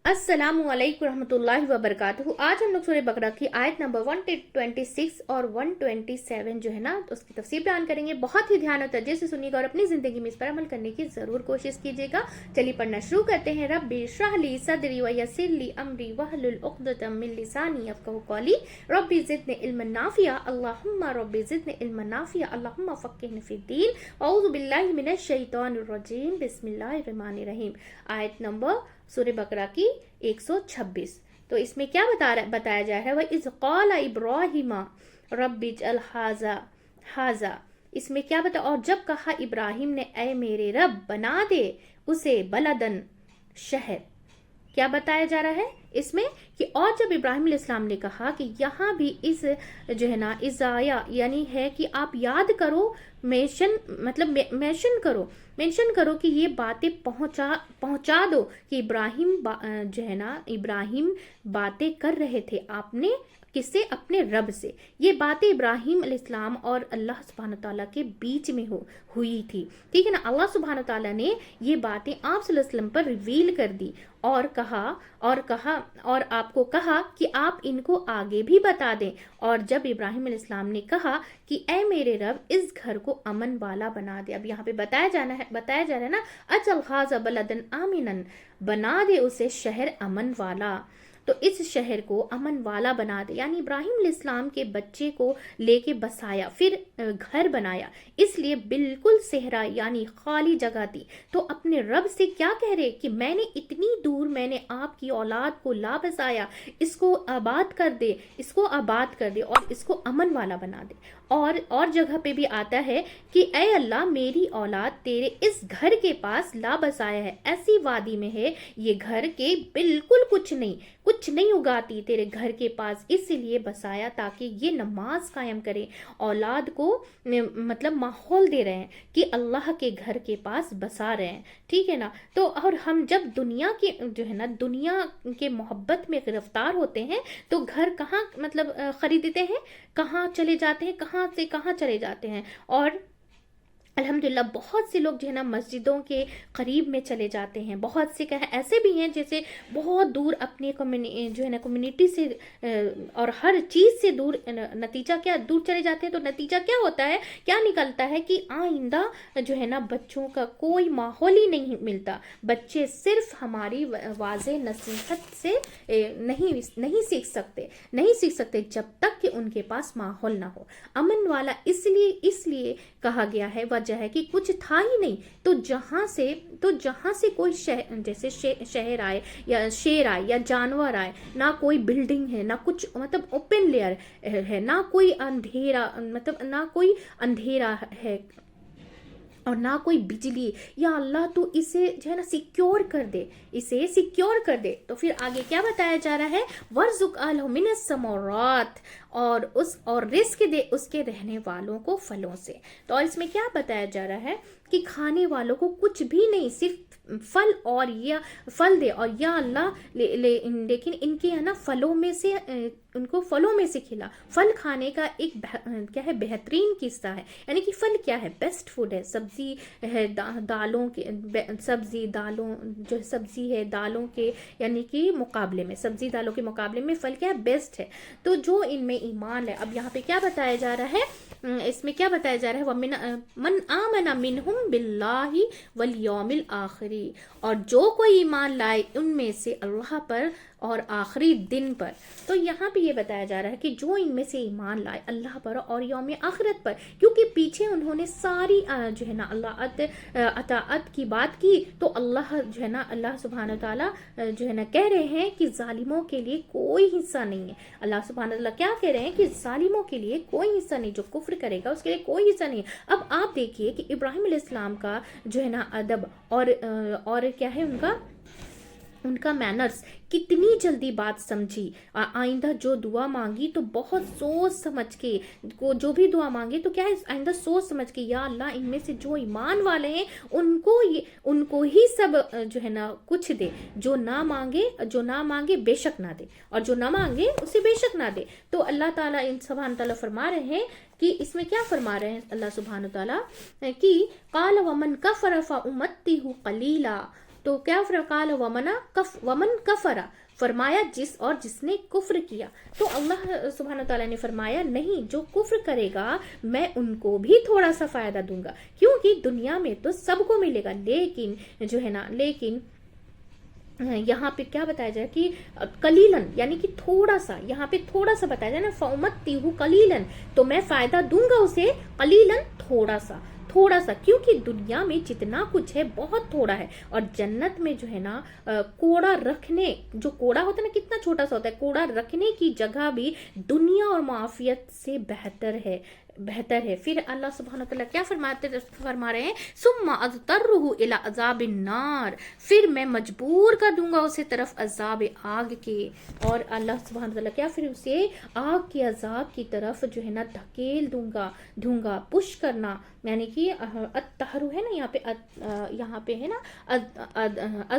अस्सलामु अलैकुम रहमतुल्लाहि व बरकातुहू। आज हम लोग सूरह बकरा की आयत नंबर 126 और 127 जो है ना उसकी तफसीर बयान करेंगे। बहुत ही ध्यान और तवज्जो से सुनिएगा और अपनी जिंदगी में इस पर अमल करने की जरूर कोशिश कीजिएगा। चलिए पढ़ना शुरू करते हैं। रब्बि इश्रह ली सदरी व यस्सिर ली अमरी वहलुल उक़दतम मिन लिसानी यफ़क़हू क़ौली रब्बि ज़िदनी इल्मन नाफ़िया अल्लाहुम्मा रब्बि ज़िदनी इल्मन नाफ़िया अल्लाहुम्मा फ़क़्क़िहनी फ़िद्दीन अऊज़ु बिल्लाहि मिनश शैतानिर रजीम बिस्मिल्लाहिर रहमानिर रहीम। आयत नंबर सूरह बकरा की 126। तो इसमें क्या बताया जा रहा है, वह इज़ क़ाला इब्राहिमा रब्बिजअल हाज़ा। इसमें क्या बता, और जब कहा इब्राहिम ने ऐ मेरे रब बना दे उसे बलदन शहर। क्या बताया जा रहा है इसमें कि और जब इब्राहिम अलैहिस्सलाम ने कहा कि यहाँ भी इस जो है ना इज़ाया यानी है कि आप याद करो, मेंशन करो कि ये बातें पहुंचा दो कि इब्राहिम जो है ना इब्राहिम बातें कर रहे थे आपने किससे, अपने रब से। ये बातें इब्राहिम अलैहिस्सलाम और अल्लाह सुब्हानहू तआला के बीच में हुई थी, ठीक है ना। अल्लाह सुब्हानहू तआला ने ये बातें आप सल्लल्लाहु अलैहि वसल्लम पर रिवील कर दी और आपको कहा कि आप इनको आगे भी बता दें। और जब इब्राहिम अलैहिस्सलाम ने कहा कि ऐ मेरे रब इस घर को अमन वाला बना दे। अब यहाँ पे बताया जा रहा है ना, अजल हाज़ा बलदन आमिनन, बना दे उसे शहर अमन वाला। तो इस शहर को अमन वाला बना दे, यानी इब्राहिम अलैहिस्सलाम के बच्चे को लेके बसाया, फिर घर बनाया, इसलिए बिल्कुल सहरा यानी खाली जगह दी। तो अपने रब से क्या कह रहे कि मैंने इतनी दूर मैंने आपकी औलाद को ला बसाया, इसको आबाद कर दे और इसको अमन वाला बना दे। और जगह पे भी आता है कि ऐ अल्लाह मेरी औलाद तेरे इस घर के पास ला बसाया है, ऐसी वादी में है ये घर के बिल्कुल कुछ नहीं उगाती, तेरे घर के पास इसलिए बसाया ताकि ये नमाज कायम करे। औलाद को मतलब माहौल दे रहे हैं कि अल्लाह के घर के पास बसा रहे हैं, ठीक है ना। तो और हम जब दुनिया की जो है ना दुनिया के मोहब्बत में गिरफ्तार होते हैं तो घर कहाँ मतलब खरीदते हैं, कहाँ चले जाते हैं, कहाँ से कहाँ चले जाते हैं। और अल्हम्दुलिल्लाह बहुत से लोग जो है ना मस्जिदों के करीब में चले जाते हैं। बहुत से ऐसे भी हैं जैसे बहुत दूर अपने जो है ना कम्युनिटी से और हर चीज़ से दूर, नतीजा क्या दूर चले जाते हैं। तो नतीजा क्या होता है, क्या निकलता है कि आइंदा जो है ना बच्चों का कोई माहौल ही नहीं मिलता। बच्चे सिर्फ हमारी वाज़े नसीहत से नहीं सीख सकते जब तक कि उनके पास माहौल ना हो। अमन वाला इसलिए कहा गया है, वजह है कि कुछ था ही नहीं, तो जहां से कोई जैसे शहर आए या शेर आए या जानवर आए, ना कोई बिल्डिंग है, ना कुछ मतलब ओपन लेयर है, ना कोई अंधेरा है और ना कोई बिजली। या अल्लाह तो इसे जो है ना सिक्योर कर दे। तो फिर आगे क्या बताया जा रहा है, वर्जुक अलहु मिनस समरात, और रिस्क दे उसके रहने वालों को फलों से। तो और इसमें क्या बताया जा रहा है कि खाने वालों को कुछ भी नहीं, सिर्फ फल दे। और या अल्लाह लेकिन इनके है ना उनको फलों में से खिला। फल खाने का एक क्या है बेहतरीन किस्सा है, यानी कि फल क्या है, बेस्ट फूड है। सब्जी है दालों के यानी कि मुकाबले में, सब्जी दालों के मुकाबले में फल क्या है, बेस्ट है। तो जो इनमें ईमान है, अब यहाँ पे क्या बताया जा रहा है, इसमें क्या बताया जा रहा है, मन आमना मिनहुम बिल्लाहि वल यौमिल आखिरी, और जो कोई ईमान लाए उनमें से अल्लाह पर और आखिरी दिन पर। तो यहाँ पे ये बताया जा रहा है कि जो इनमें से ईमान लाए अल्लाह पर और यौम आखिरत पर, क्योंकि पीछे उन्होंने सारी जो है ना अताअत की बात की, तो अल्लाह सुब्हानहू तआला जो है ना कह रहे हैं कि जालिमों के लिए कोई हिस्सा नहीं है। अल्लाह सुब्हानहू तआला क्या कह रहे हैं कि जालिमों के लिए कोई हिस्सा नहीं, जो कुफ्र करेगा उसके लिए कोई हिस्सा नहीं। अब आप देखिए कि इब्राहिम अलैहिस्सलाम का जो है ना अदब और क्या है उनका मैनर्स, कितनी जल्दी बात समझी। आइंदा जो दुआ मांगी तो बहुत सोच समझ के, जो भी दुआ मांगे तो क्या है आइंदा सोच समझ के, या अल्लाह इनमें से जो ईमान वाले हैं उनको ही सब जो है ना कुछ दे, जो ना मांगे बेशक ना दे, और जो ना मांगे उसे बेशक ना दे। तो अल्लाह ताला इन सुब्हान ताला फरमा रहे हैं कि इसमें क्या फरमा रहे हैं अल्लाह सुब्हान ताला कि काल वमन कफर फउम्मतिहु कलीला, تو کیا فرقال ومن کفرا، فرمایا جس نے کفر کیا. تو اللہ سبحانہ تعالیٰ نے فرمایا نہیں، جو کفر کرے گا میں ان کو بھی تھوڑا سا فائدہ دوں گا، کیونکہ دنیا میں تو سب کو ملے گا، لیکن جو ہے نا یہاں پہ کیا بتایا جائے کہ قلیلاً یعنی کہ تھوڑا سا، یہاں پہ تھوڑا سا بتایا جائے نا، فَأُمَتِّعُهُ قَلِيلًا، تو میں فائدہ دوں گا اسے، قلیلاً تھوڑا سا، کیونکہ دنیا میں جتنا کچھ ہے بہت تھوڑا ہے، اور جنت میں جو ہے نا کوڑا رکھنے، جو کوڑا ہوتا ہے نا کتنا چھوٹا سا ہوتا ہے، کوڑا رکھنے کی جگہ بھی دنیا اور معافیت سے بہتر ہے. پھر اللہ سبحانہ وتعالیٰ کیا فرما رہے ہیں، ثم اضطرہ الی عذاب النار، پھر میں مجبور کر دوں گا اسے طرف عذاب آگ کے. اور اللہ سبحانہ وتعالیٰ کیا، پھر اسے آگ کے عذاب کی طرف جو ہے نا دھکیل دوں گا پش کرنا، یعنی کہ التحر ہے نا یہاں پہ ہے نا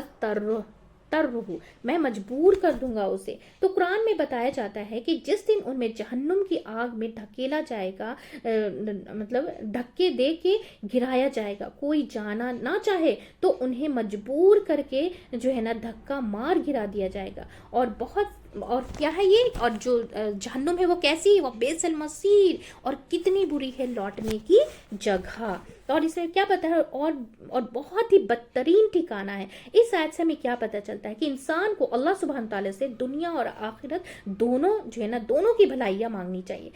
ترہو، میں مجبور کر دوں گا اسے. تو قرآن میں بتایا جاتا ہے کہ جس دن ان میں جہنم کی آگ میں دھکیلا جائے گا، مطلب دھکے دے کے گرایا جائے گا، کوئی جانا نہ چاہے تو انہیں مجبور کر کے جو ہے نا دھکا مار گرا دیا جائے گا. اور کیا ہے یہ، اور جو جہنم ہے وہ کیسی، وہ بیس المصیر، اور کتنی بری ہے لوٹنے کی جگہ. اور اس میں کیا پتہ ہے، اور بہت ہی بدترین ٹھکانہ ہے. اس آیت سے ہمیں کیا پتہ چلتا ہے کہ انسان کو اللہ سبحانہ تعالیٰ سے دنیا اور آخرت دونوں جو ہے نا، دونوں کی بھلائیاں مانگنی چاہیے.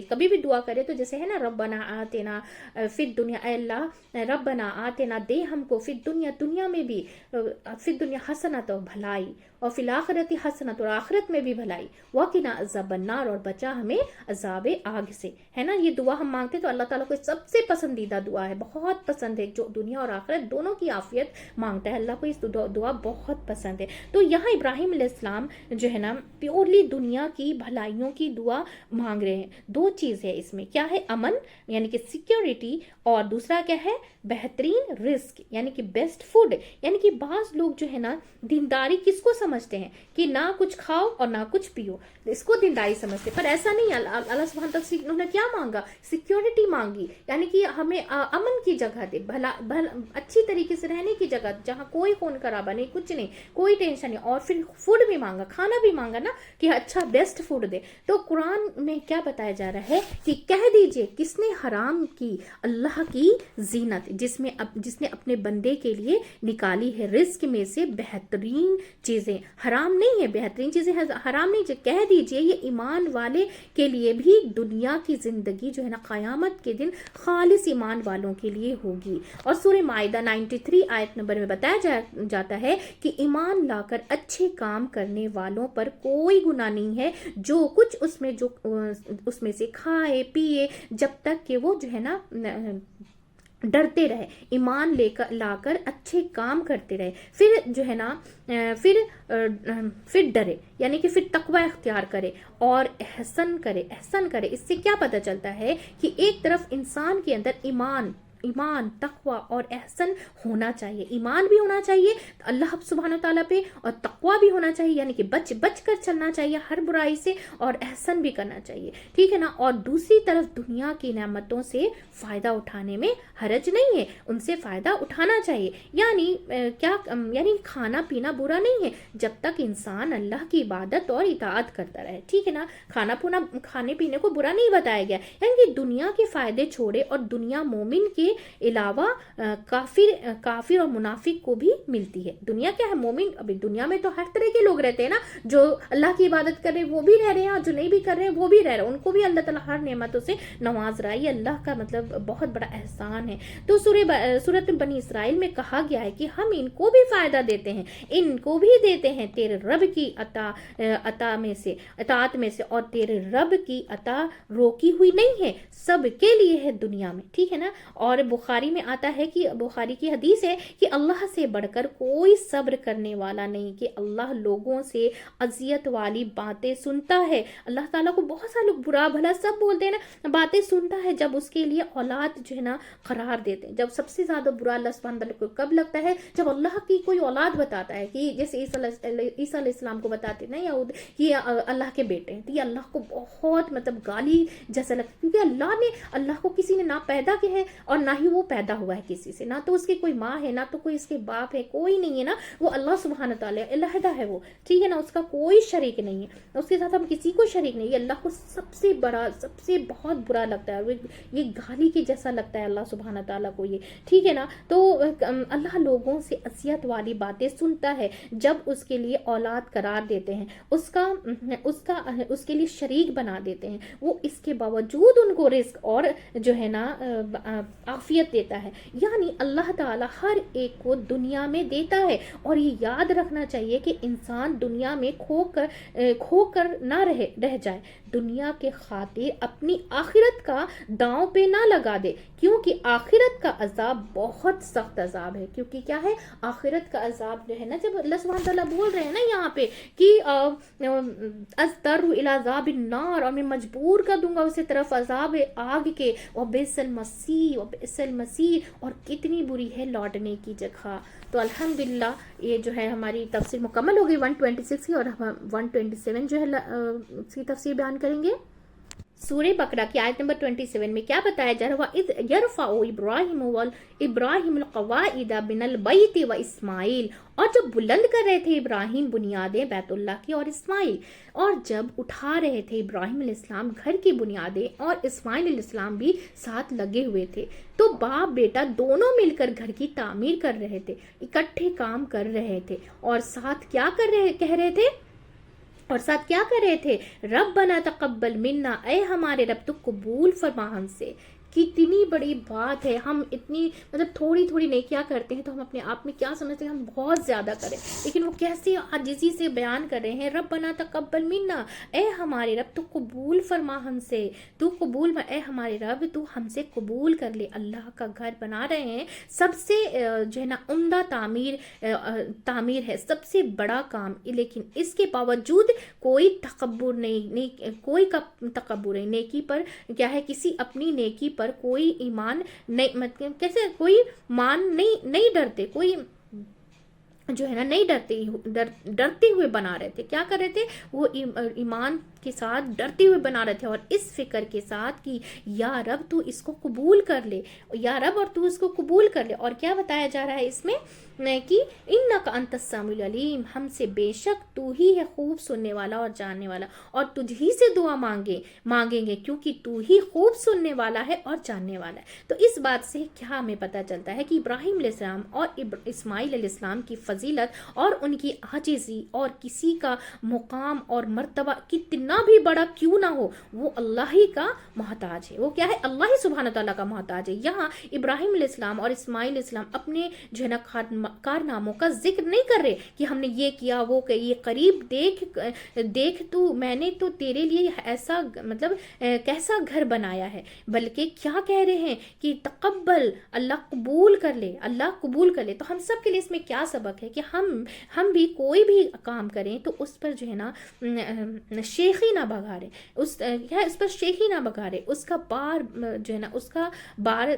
کبھی بھی دعا کرے تو جیسے ہے نا، ربنا آتنا فی الدنیا، اے اللہ ربنا آتنا، دے ہم کو فی الدنیا، دنیا میں بھی، فی الدنیا حسنۃ، بھلائی، اور فی الآخرت حسنۃ، اور آخرت میں بھی بھلائی، وقنا عذاب النار، اور بچا ہمیں عذاب آگ سے. ہے نا، یہ دعا ہم مانگتے تو اللہ تعالیٰ کو سب سے پسندیدہ دعا ہے، بہت پسند ہے، جو دنیا اور آخرت دونوں کی عافیت مانگتا ہے، اللہ کو اس دعا بہت پسند ہے. تو یہاں ابراہیم علیہ السلام جو ہے نا پیورلی دنیا کی بھلائیوں کی دعا مانگ رہے ہیں. دو چیز ہے اس میں، کیا ہے، امن یعنی کہ سیکیورٹی، اور دوسرا کیا ہے، بہترین رزق یعنی کہ بیسٹ فوڈ. یعنی کہ بعض لوگ جو ہے نا دینداری کس کو سمجھتے ہیں کہ نہ کچھ کھاؤ اور نہ کچھ پیو، اس کو دینداری سمجھتے، پر ایسا نہیں. اللہ سبحانہ تعالیٰ سے انہوں نے کیا مانگا، سیکیورٹی مانگی، یعنی کہ ہمیں امن کی جگہ دے، اچھی طریقے سے رہنے کی جگہ جہاں کوئی خون خرابہ نہیں، کچھ نہیں، کوئی ٹینشن نہیں. اور پھر فوڈ بھی مانگا، کھانا بھی مانگا نا کہ اچھا بیسٹ فوڈ دے. تو قرآن میں کیا بتایا جا رہا ہے کہ کہہ دیجئے کس نے حرام کی، اللہ کی زینت، جس نے اپنے بندے کے لیے نکالی ہے رزق میں سے بہترین چیزیں. حرام نہیں ہے، بہترین چیزیں حرام نہیں. کہہ دیجئے یہ ایمان والے کے لیے بھی دنیا کی زندگی جو ہے نا قیامت کے دن خالص ایمان والوں کے لیے ہوگی. اور سورہ مائدہ 93 آیت نمبر میں بتایا جاتا ہے کہ ایمان لا کر اچھے کام کرنے والوں پر کوئی گناہ نہیں ہے، جو کچھ اس میں سے کھائے پیے، جب تک کہ وہ جو ہے نا ڈرتے رہے، ایمان لا کر اچھے کام کرتے رہے، پھر جو ہے نا پھر ڈرے، یعنی کہ پھر تقوی اختیار کرے اور احسن کرے. اس سے کیا پتہ چلتا ہے کہ ایک طرف انسان کے اندر ایمان، تقوی اور احسن ہونا چاہیے. ایمان بھی ہونا چاہیے اللہ سبحانہ تعالیٰ پہ، اور تقوی بھی ہونا چاہیے، یعنی کہ بچ کر چلنا چاہیے ہر برائی سے، اور احسن بھی کرنا چاہیے. ٹھیک ہے نا. اور دوسری طرف دنیا کی نعمتوں سے فائدہ اٹھانے میں حرج نہیں ہے، ان سے فائدہ اٹھانا چاہیے. یعنی کھانا پینا برا نہیں ہے جب تک انسان اللہ کی عبادت اور اطاعت کرتا رہے. ٹھیک ہے نا. کھانے پینے کو برا نہیں بتایا گیا، یعنی کہ دنیا کے فائدے چھوڑے، اور دنیا مومن کے علاوہ کافر اور منافق کو بھی ملتی ہے. دنیا کیا ہے، مومن. ابھی دنیا میں تو ہر طرح کے لوگ رہتے ہیں نا، جو اللہ کی عبادت کر رہے ہیں وہ بھی رہ رہے ہیں، اور جو نہیں بھی کر رہے ہیں وہ بھی رہ رہے ہیں، ان کو بھی اللہ تعالیٰ ہر نعمتوں سے نواز رہا ہے. یہ اللہ کا مطلب بہت بڑا احسان ہے. تو سورۃ بنی اسرائیل میں کہا گیا ہے کہ ہم ان کو بھی فائدہ دیتے ہیں، ان کو بھی دیتے ہیں تیرے رب کی اطاعت میں سے، اور تیرے رب کی عطا روکی ہوئی نہیں ہے، سب کے لیے ہے دنیا میں. ٹھیک ہے نا. اور بخاری میں آتا ہے کہ بخاری کی حدیث ہے کہ اللہ سے بڑھ کر کوئی صبر کرنے والا نہیں، کہ اللہ لوگوں سے اذیت والی باتیں سنتا ہے. اللہ تعالیٰ کو بہت سارے لوگ برا بھلا سب بولتے ہیں نا، باتیں سنتا ہے جب اس کے لیے اولاد جو ہے نا قرار دیتے ہیں. جب سب سے زیادہ برا اللہ سبحانہ تعالیٰ کو کب لگتا ہے، جب اللہ کی کوئی اولاد بتاتا ہے، کہ جیسے عیسیٰ علیہ السلام کو بتاتے نا یہود کہ اللہ کے بیٹے ہیں، تو یہ اللہ کو بہت مطلب گالی جیسا لگتا ہے، کیونکہ اللہ کو کسی نے نہ پیدا کیا ہے اور ना ही वो पैदा हुआ है किसी से, ना तो उसकी कोई माँ है, ना तो कोई इसके बाप है, कोई नहीं है ना, वो अल्लाह सुब्हान ताला अलहदा है वो, ठीक है ना, उसका कोई शरीक नहीं है, उसके साथ हम किसी को शरीक नहीं। अल्लाह को सबसे बड़ा, सबसे बहुत बुरा लगता है, ये गाली के जैसा लगता है अल्लाह सुब्हान ताला को ये, ठीक है ना। तो अल्लाह लोगों से असियत वाली बातें सुनता है जब उसके लिए औलाद करार देते हैं, उसके लिए शरीक बना देते हैं, वो इसके बावजूद उनको रिस्क और जो है ना आफियत देता है। यानी अल्लाह ताला हर एक को दुनिया में देता है, और ये याद रखना चाहिए कि इंसान दुनिया में खोकर ना रह जाए, दुनिया के खातिर अपनी आखिरत का दांव पे ना लगा दे, क्योंकि आखिरत का अजाब बहुत सख्त अजाब है। क्योंकि क्या है, आखिरत का अजाब जो है ना, जब अल्लाह सुब्हान तआला बोल रहे हैं ना यहाँ पे कि अज़्तरु इला अज़ाबिन नार, और मैं मजबूर कर दूंगा उसे तरफ अजाब आग के, और बेसल मसीह, और कितनी बुरी है लौटने की जगह। तो अल्हम्दुलिल्लाह ये जो है हमारी तफसीर मुकम्मल हो गई 126 की, और हम 127 जो है इसकी तफसीर बयान करेंगे। सूरह बकरा की आयत नंबर 27 में क्या बताया जा रहा है, इज़ यरफ़अु इब्राहिमुल क़वाइद मिनल बैति व इस्माइल, और जब बुलंद कर रहे थे इब्राहिम बुनियादें बैतुल्लाह की और इस्माइल, और जब उठा रहे थे इब्राहिम अलैहिस्सलाम घर की बुनियादें और इस्माइल अलैहिस्सलाम भी साथ लगे हुए थे, तो बाप बेटा दोनों मिलकर घर की तामीर कर रहे थे, इकट्ठे काम कर रहे थे, और साथ क्या कह रहे थे, और साथ क्या कर रहे थे, रब्बना तक़ब्बल मिन्ना, ऐ हमारे रब तो कबूल फरमा हमसे। कितनी बड़ी बात है, हम इतनी मतलब थोड़ी थोड़ी नेकियां करते हैं तो हम अपने आप में क्या समझते हैं हम बहुत ज़्यादा करें, लेकिन वो कैसे आजिज़ी से बयान कर रहे हैं, रब्बना तक़ब्बल मिन्ना, ए हमारे रब तू कबूल फरमा हमसे, तू कबूल, ए हमारे रब तू हमसे कबूल कर ले। अल्लाह का घर बना रहे हैं, सबसे जो है ना उम्दा तामीर है, सबसे बड़ा काम, लेकिन इसके बावजूद कोई तकब्बुर नहीं, कोई का तकब्बुर नहीं, नेकी पर क्या है, किसी अपनी नेकी पर कोई ईमान नहीं, मतलब कैसे कोई मान नहीं डरते, कोई जो है ना नहीं डरते हुए बना रहे थे, क्या कर रहे थे, वो ईमान के साथ डरते हुए बना रहे थे, और इस फिक्र के साथ कि या रब तू इसको कबूल कर ले, या रब और तू इसको कबूल कर ले। और क्या बताया जा रहा है इसमें कि इन्नका अंतस समीउल अलीम, हमसे बेशक तू ही है खूब सुनने वाला और जानने वाला, और तुझ ही से दुआ मांगेंगे क्योंकि तू ही खूब सुनने वाला है और जानने वाला है। तो इस बात से क्या हमें पता चलता है कि इब्राहिम अलैहिस्सलाम और इस्माइल अलैहिस्सलाम की फजीलत और उनकी आजिज़ी, और किसी का मुकाम और मर्तबा कितना भी बड़ा क्यों ना हो, वो अल्लाह ही का मोहताज है, वो क्या है, अल्लाह ही सुब्हान तआला का मोहताज है। यहाँ इब्राहिम अलैहिस्सलाम और इस्माइल अलैहिस्सलाम अपने जो है ना कारनामों का जिक्र नहीं कर रहे कि हमने ये किया वो किया, ये करीब देख तू, मैंने तो तेरे लिए ऐसा मतलब कैसा घर बनाया है, बल्कि क्या कह रहे हैं कि तकब्बल, अल्लाह कबूल कर ले, अल्लाह कबूल कर ले। तो हम सब के लिए इसमें क्या सबक है कि हम भी कोई भी काम करें तो उस पर जो है ना शेखी ना बघारे, उस पर शेखी ना बघारे, उसका बार जो है ना उसका बार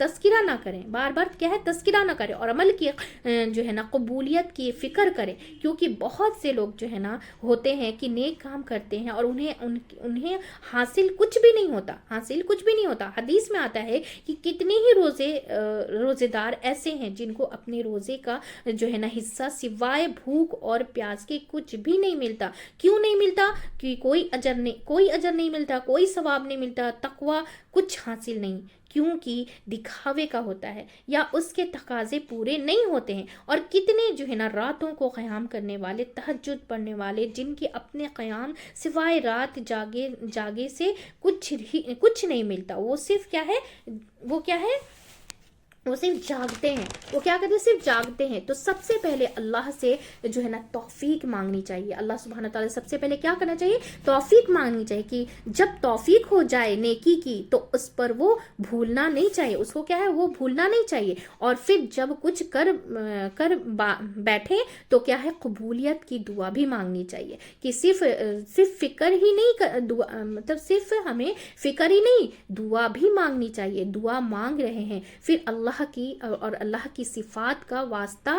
तस्किरा ना करें, बार बार क्या है तस्किरा ना करें, और अमल की जो है ना कबूलियत की फ़िक्र करें। क्योंकि बहुत से लोग जो है ना होते हैं कि नेक काम करते हैं और उन्हें हासिल कुछ भी नहीं होता, हदीस में आता है कि कितने ही रोज़ेदार ऐसे हैं जिनको अपने रोज़े का जो है ना हिस्सा सिवाय भूख और प्यास के कुछ भी नहीं मिलता। क्यों नहीं मिलता? कि कोई अजर नहीं मिलता, कोई सवाब नहीं मिलता, तकवा कुछ हासिल नहीं, क्योंकि दिखावे का होता है या उसके तकाजे पूरे नहीं होते हैं। और कितने जो है ना रातों को क़याम करने वाले, तहज्जुद पढ़ने वाले, जिनके अपने क़याम सिवाय रात जागे से कुछ नहीं मिलता, वो सिर्फ क्या है, वो सिर्फ जागते हैं, वो क्या करते हैं, सिर्फ जागते हैं। तो सबसे पहले अल्लाह से जो है ना तौफीक मांगनी चाहिए, अल्लाह सुब्हान ताला सबसे पहले क्या करना चाहिए, तौफीक मांगनी चाहिए, कि जब तौफीक हो जाए नेकी की तो उस पर वो भूलना नहीं चाहिए, उसको क्या है वो भूलना नहीं चाहिए। और फिर जब कुछ कर बैठे तो क्या है कबूलियत की दुआ भी मांगनी चाहिए, कि सिर्फ फिक्र ही नहीं दुआ, मतलब सिर्फ हमें फिक्र ही नहीं, दुआ भी मांगनी चाहिए। दुआ मांग रहे हैं, फिर अल्लाह اللہ کی اور اللہ کی صفات کا واسطہ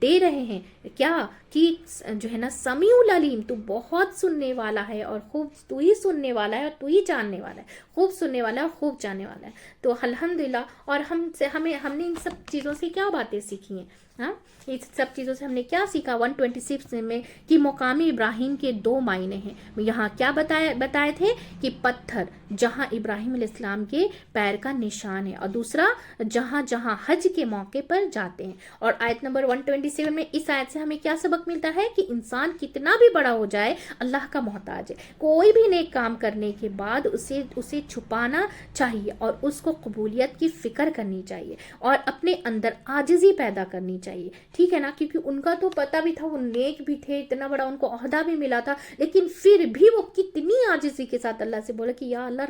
دے رہے ہیں، کیا کہ جو ہے نا سمیع العلیم، تو بہت سننے والا ہے اور خوب، تو ہی سننے والا ہے اور تو ہی جاننے والا ہے، خوب سننے والا ہے اور خوب جاننے والا ہے۔ تو الحمدللہ، اور ہم نے ان سب چیزوں سے کیا باتیں سیکھی ہیں؟ ہاں، اس سب چیزوں سے ہم نے کیا سیکھا؟ 126 میں کہ مقام ابراہیم کے 2 معنی ہیں۔ یہاں کیا بتائے تھے کہ پتھر جہاں ابراہیم علیہ السلام کے پیر کا نشان ہے، اور دوسرا جہاں جہاں حج کے موقع پر جاتے ہیں۔ اور آیت نمبر 127 میں اس آیت سے ہمیں کیا سبق ملتا ہے کہ انسان کتنا بھی بڑا ہو جائے اللہ کا محتاج ہے، کوئی بھی نیک کام کرنے کے بعد اسے چھپانا چاہیے اور اس کو قبولیت کی فکر کرنی چاہیے اور اپنے اندر عاجزی پیدا کرنی چاہیے، ٹھیک ہے نا؟ کیونکہ ان کا تو پتہ بھی تھا، وہ نیک بھی تھے، اتنا بڑا ان کو عہدہ بھی ملا تھا، لیکن پھر بھی وہ کتنی عاجزی کے ساتھ اللہ سے بولا کہ یا اللہ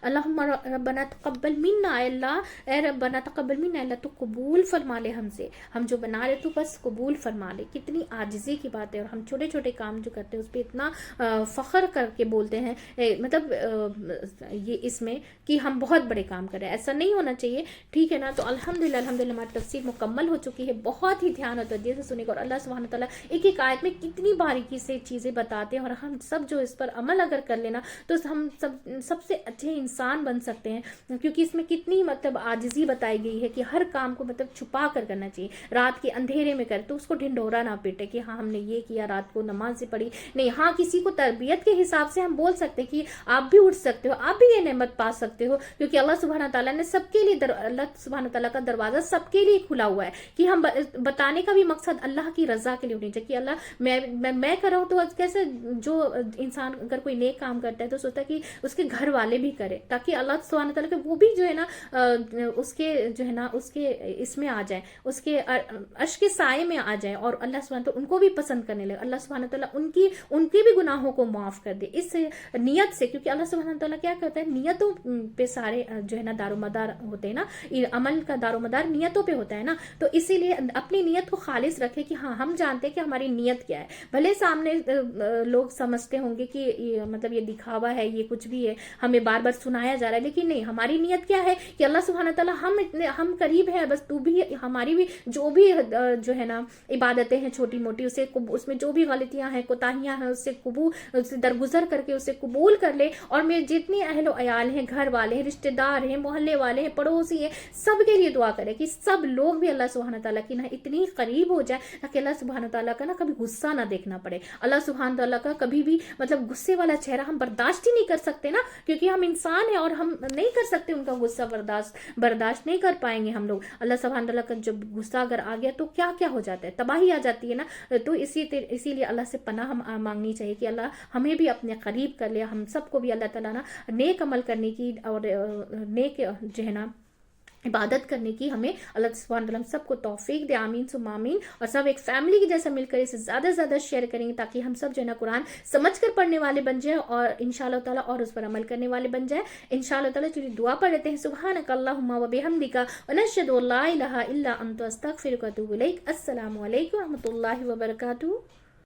اللہم ربنا تقبل منا، اے ربنا تقبل منا، اللہ تو قبول فرما لے ہم سے، ہم جو بنا رہے تو بس قبول فرما لے۔ کتنی عاجزی کی بات ہے، اور ہم چھوٹے چھوٹے کام جو کرتے ہیں اس پہ اتنا فخر کر کے بولتے ہیں، مطلب یہ اس میں کہ ہم بہت بڑے کام کر رہے ہیں، ایسا نہیں ہونا چاہیے، ٹھیک ہے نا؟ تو الحمدللہ ہماری تفسیر مکمل ہو چکی ہے، بہت ہی دھیان اور توجہ سے سنے گا، اور اللہ سبحانہ تعالیٰ ایک ایک آیت میں کتنی باریکی سے چیزیں بتاتے ہیں، اور ہم سب جو اس پر عمل اگر کر لینا تو ہم سب سے اچھے انسان بن سکتے ہیں، کیونکہ اس میں کتنی مطلب عاجزی بتائی گئی ہے کہ ہر کام کو مطلب چھپا کر کرنا چاہیے، رات کے اندھیرے میں کر تو اس کو ڈھنڈورا نہ پیٹے کہ ہاں ہم نے یہ کیا، رات کو نماز سے پڑھی نہیں، ہاں کسی کو تربیت کے حساب سے ہم بول سکتے ہیں کہ آپ بھی اٹھ سکتے ہو، آپ بھی یہ نعمت پا سکتے ہو، کیونکہ اللہ سبحانہ تعالیٰ نے سب کے لیے اللہ سبحانہ تعالیٰ کا دروازہ سب کے لیے کھلا ہوا ہے، کہ ہم بتانے کا بھی مقصد اللہ کی رضا کے لیے ہونی چاہیے کہ اللہ میں کر رہا ہوں تو کیسے، جو انسان اگر کوئی نیک کام کرتا ہے تو سوچتا ہے کہ اس کے گھر والے بھی کرے، تاکہ اللہ سبحانہ تعالیٰ کے وہ بھی جو ہے نا اس کے جو ہے نا اس کے اس میں آ جائے، اس کے عرش کے سائے میں آ جائے، اور اللہ سبحانہ تعالیٰ ان کو بھی پسند کرنے لگے، اللہ سبحانہ تعالیٰ ان کے بھی گناہوں کو معاف کر دے اس نیت سے، کیونکہ اللہ سبحانہ تعالیٰ کیا کرتا ہے، نیتوں پہ سارے جو ہے نا دار و مدار ہوتے ہیں نا، عمل کا دار و مدار نیتوں پہ ہوتا ہے نا، تو اسی لیے اپنی نیت کو خالص رکھے کہ ہاں ہم جانتے ہیں کہ ہماری نیت کیا ہے، بھلے سامنے لوگ سمجھتے ہوں گے کہ مطلب یہ دکھاوا ہے، یہ کچھ بھی ہے، ہمیں بار بار سنایا جا رہا ہے، لیکن نہیں، ہماری نیت کیا ہے کہ اللہ سبحانہ تعالیٰ ہم قریب ہیں، بس تو بھی ہماری بھی جو بھی جو ہے نا عبادتیں ہیں چھوٹی موٹی، اس میں جو بھی غلطیاں ہیں، کوتاہیاں ہیں، اس سے درگزر کر کے اسے قبول کر لے، اور میں جتنی اہل و عیال ہیں، گھر والے ہیں، رشتہ دار ہیں، محلے والے ہیں، پڑوسی ہیں، سب کے لیے دعا کرے کہ سب لوگ بھی اللہ سبحانہ تعالیٰ کی نا اتنی قریب ہو جائے تاکہ اللہ سبحانہ تعالیٰ کا نا کبھی غصہ نہ دیکھنا پڑے، اللہ سبحانہ تعالیٰ کا کبھی بھی مطلب غصے والا چہرہ ہم برداشت ہی نہیں کر سکتے نا، کیونکہ ہم انسان ہیں اور ہم نہیں کر سکتے ان کا غصہ برداشت نہیں کر پائیں گے ہم لوگ، اللہ سبحانہ تعالیٰ کا جب غصہ اگر آ گیا تو کیا کیا ہو جاتا ہے، تباہی آ جاتی ہے نا، تو اسی لیے اللہ سے پناہ مانگنی چاہیے کہ اللہ ہمیں بھی اپنے قریب کر لے، ہم سب کو بھی اللہ تعالیٰ نا نیک عمل کرنے کی اور نیک جو ہے نا عبادت کرنے کی ہمیں اللہ سبحانہ تعالیٰ سب کو توفیق دے، آمین ثم آمین، اور سب ایک فیملی کی جیسا مل کر اسے زیادہ سے زیادہ شیئر کریں گے تاکہ ہم سب جو ہے نا قرآن سمجھ کر پڑھنے والے بن جائیں اور انشاءاللہ تعالیٰ اور اس پر عمل کرنے والے بن جائیں انشاءاللہ تعالیٰ۔ چلیے دعا پڑھ لیتے ہیں، سبحانک اللہم و بحمدک ونشہد ان لا الہ الا انت استغفرک و اتوب الیک۔ السلام علیکم و رحمۃ اللہ وبرکاتہ۔